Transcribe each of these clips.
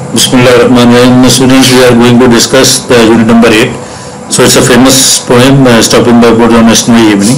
Bismillahirrahmanirrahim. Students, we are going to discuss the unit number 8. So it's a famous poem, Stopping by Boat on a Snowy Evening.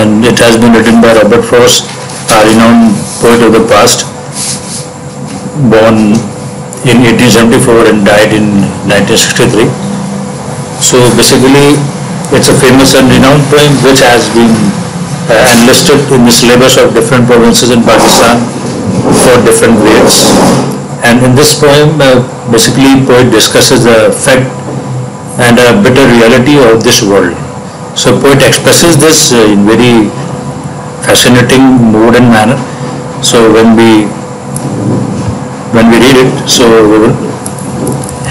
and it has been written by Robert Frost, a renowned poet of the past, born in 1874 and died in 1963. So basically, it's a famous and renowned poem which has been enlisted in the syllabus of different provinces in Pakistan for different grades. And in this poem, basically, poet discusses the fact and a bitter reality of this world. So poet expresses this in very fascinating mood and manner. So when we read it, so we will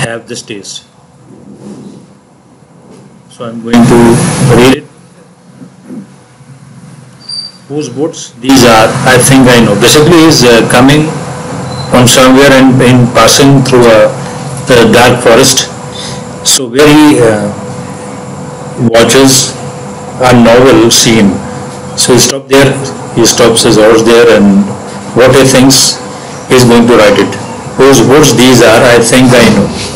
have this taste. So I'm going to read it. Whose boats these are, I think I know. Basically, he is coming from somewhere and in passing through a dark forest. So where he watches a novel scene. So he stops there, he stops his horse there, and what he thinks he is going to write it. Whose boats these are, I think I know.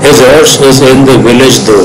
His horse is in the village though.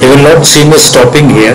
He will not see me stopping here.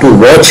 To watch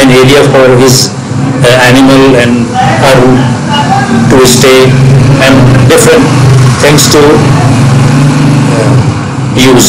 an area for his animal and a room to stay and different things to use.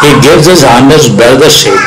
He gives his harness by the shake.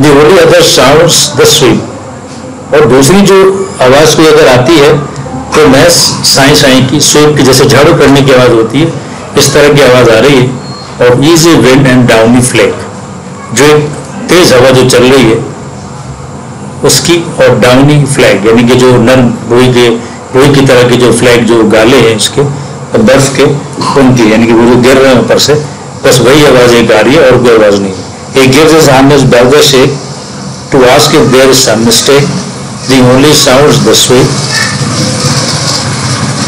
The only other sounds the sweep. اور دوسری جو آواز کوئی اگر آتی ہے تو محض سائیں سائیں کی سوپ کی جیسے جھاڑو کرنے کی آواز ہوتی ہے اس طرح کی آواز آ رہی ہے. اور ایزی ونڈ اینڈ ڈاؤنی فلیک, جو ایک تیز ہوا جو چل رہی ہے اس کی, اور ڈاؤنی فلیگ یعنی کہ جو نرم روئی کی طرح کے جو فلیگ جو گالے ہیں اس کے برف کے ان کی, یعنی کہ وہ جو گر رہے ہیں اوپر سے, بس وہی آواز ایک آ رہی ہے اور کوئی آواز نہیں. He gives his hand his brother shake to ask if there is some mistake. The only sounds the sweep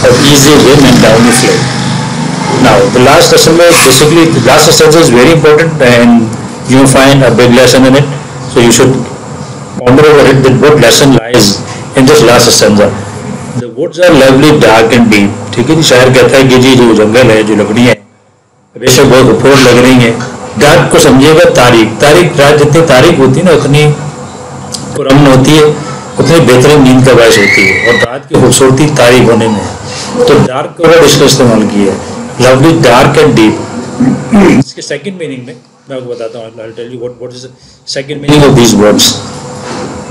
of easy wind and downy flight. Now the last assembly, basically the last assembly is very important and you find a big lesson in it. So you should ponder over it that what lesson lies in this last assembly. The woods are lovely, dark and deep. ٹھیک ہے جی, شاعر کہتا ہے کہ جی جو جنگل ہے, جو لکڑیاں ہیں بے شک بہت خوبصورت لگ رہی ہیں. ڈارک کو سمجھیے گا تاریخ رات جتنی تاریخ ہوتی ہے نا اتنی پرامن ہوتی ہے, اتنی بہترین نیند کا باعث ہوتی ہے, اور رات کی خوبصورتی تاریخ ہونے میں ہے. تو ڈارک کا ورڈ اس کا استعمال کیا ہے, لولی, ڈارک اینڈ ڈیپ. اس کے سیکنڈ میننگ میں آپ کو بتاتا ہوں. I'll tell you what is the second meaning of these words.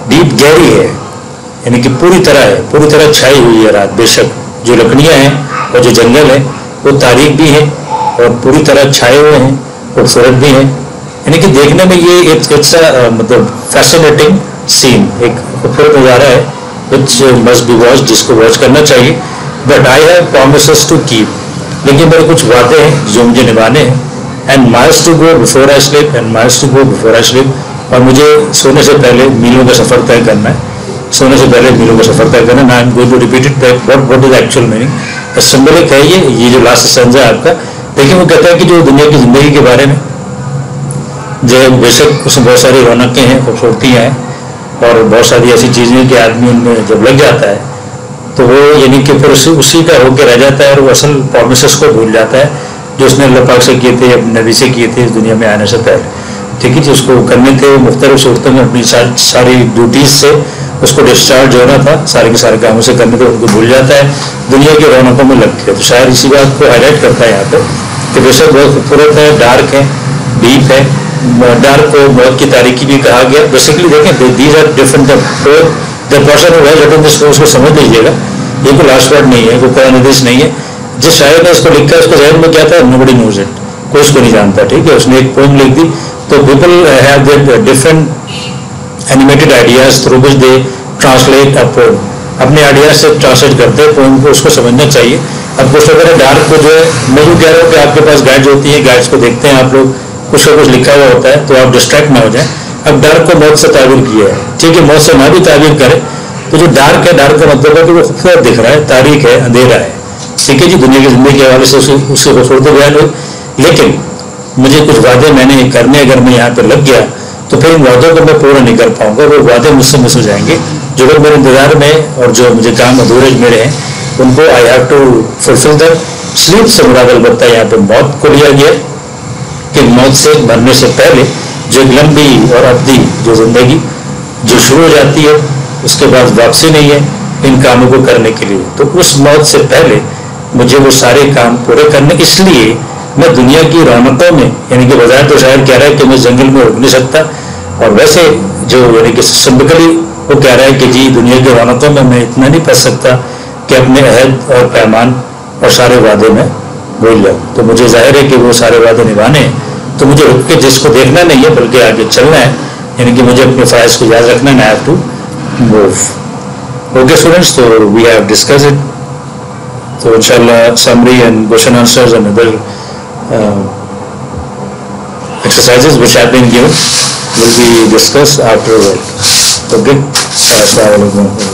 Deep گہری ہے یعنی کہ پوری طرح چھائی ہوئی ہے رات. بے شک جو لکڑیاں ہیں اور جو جنگل ہے وہ تاریخ بھی ہیں اور پوری طرح چھائے ہوئے ہیں, خوبصورت بھی ہیں. یعنی کہ دیکھنے میں یہ مطلب فیسینیٹنگ سین, ایک خوبصورت نظارہ ہے which must be watched, جس کو واچ کرنا چاہیے. But I have promises to keep, لیکن میرے کچھ وعدے ہیں جو مجھے نبھانے ہیں. And miles to go before I sleep, and miles to go before I sleep. اور مجھے سونے سے پہلے میلوں کا سفر طے کرنا ہے, سونے سے پہلے میلوں کا سفر طے کرنا ہے. I'm going to repeat it that what is the actual meaning. سمبلک ہے یہ جو لاسٹ سینس ہے آپ کا. لیکن وہ کہتا ہے کہ جو دنیا کی زندگی کے بارے میں جو بے شک اس میں بہت ساری رونقیں ہیں, خوبصورتیاں ہیں, اور بہت ساری ایسی چیزیں کہ آدمی ان میں جب لگ جاتا ہے تو وہ یعنی کہ پھر اسی کا ہو کے رہ جاتا ہے, اور وہ اصل پرومسز کو بھول جاتا ہے جو اس نے اللہ پاک سے کیے تھے, اپنے نبی سے کیے تھے اس دنیا میں آنے سے پہلے. ٹھیک ہے جی, اس کو کرنے تھے مختلف صورتوں میں اپنی ساری ڈیوٹیز سے اس کو ڈسچارج ہونا تھا, سارے کے سارے کاموں سے کرنے تھے, ان کو بھول جاتا ہے, دنیا کی رونقوں میں لگ کے. تو شاعر اسی بات کو ہائی لائٹ کرتا ہے یہاں پہ کہ بے شک بہت خوبصورت ہے, ڈارک ہے, ڈیپ ہے. ڈارک کو موت کی تاریکی بھی کہا گیا. بیسکلی دیکھیں these are different. The person who ہے اس کو سمجھ لیجیے گا, یہ کوئی لاسٹ ورڈ نہیں ہے, کوئی قرآن حدیث نہیں ہے. جس شاعر نے اس کو لکھا ہے اس کو ذہن میں کیا تھا, نوبڈی نوز اٹ, کوئی اس کو نہیں جانتا. ٹھیک ہے, اس نے ایک پوئم لکھ دی. تو people have that different animated ideas through which they translate a poem. اپنے آئیڈیاز سے ٹرانسلیٹ کرتے ہیں پوئم کو, اس کو سمجھنا چاہیے. اب کچھ اگر ڈارک کو جو ہے, میں جو کہہ رہا ہوں کہ آپ کے پاس گائیڈز ہوتی ہیں, گائیڈس کو دیکھتے ہیں آپ لوگ, کچھ نہ کچھ لکھا ہوا ہوتا ہے تو آپ ڈسٹریکٹ نہ ہو جائیں. اب ڈارک کو موت سے تعبیر کیا ہے, ٹھیک ہے, موت سے نہ بھی تعبیر کرے تو جو ڈارک ہے, ڈارک کا مطلب ہے کہ وہ خوبصورت دکھ رہا ہے, تاریخ ہے, اندھیرا ہے. ٹھیک ہے جی, دنیا کی زندگی کے حوالے سے اس کی خوبصورتی بیان ہوئی. لیکن مجھے کچھ وعدے میں نے کرنے, اگر میں یہاں پہ لگ گیا تو پھر ان وعدوں کو میں پورا نہیں کر پاؤں گا. وہ وعدے مجھ سے مس ہو جائیں گے. جو لوگ میرے انتظار میں اور جو مجھے کام ادھورے میرے ہیں ان کو I have to fulfil them. Sleep سے مراد البتہ یہاں پہ موت کو لیا گیا کہ موت سے مرنے سے پہلے جو ایک لمبی اور ابدی جو زندگی جو شروع ہو جاتی ہے, اس کے بعد واپسی نہیں ہے ان کاموں کو کرنے کے لیے. تو اس موت سے پہلے مجھے وہ سارے کام پورے کرنے, اس لیے میں دنیا کی رونقوں میں, یعنی کہ بظاہر تو شاید کہہ رہا ہے کہ میں جنگل میں رک نہیں سکتا, اور ویسے جو یعنی کہ سمبکلی وہ کہہ رہا ہے کہ جی دنیا کی رونقوں میں اتنا نہیں پھنس سکتا کہ اپنے عہد اور پیمان اور سارے وعدے میں بھول جاؤں. تو مجھے ظاہر ہے کہ وہ سارے وعدے نبھانے ہیں, تو مجھے رک کے جس کو دیکھنا نہیں ہے بلکہ آگے چلنا ہے, یعنی کہ مجھے اپنے فرائض کو یاد رکھنا ہے. I have to move. Okay students, so we have discussed it. So inshallah summary and question answers and other exercises which have been given will be discussed afterward. Okay. Assalamu alaikum.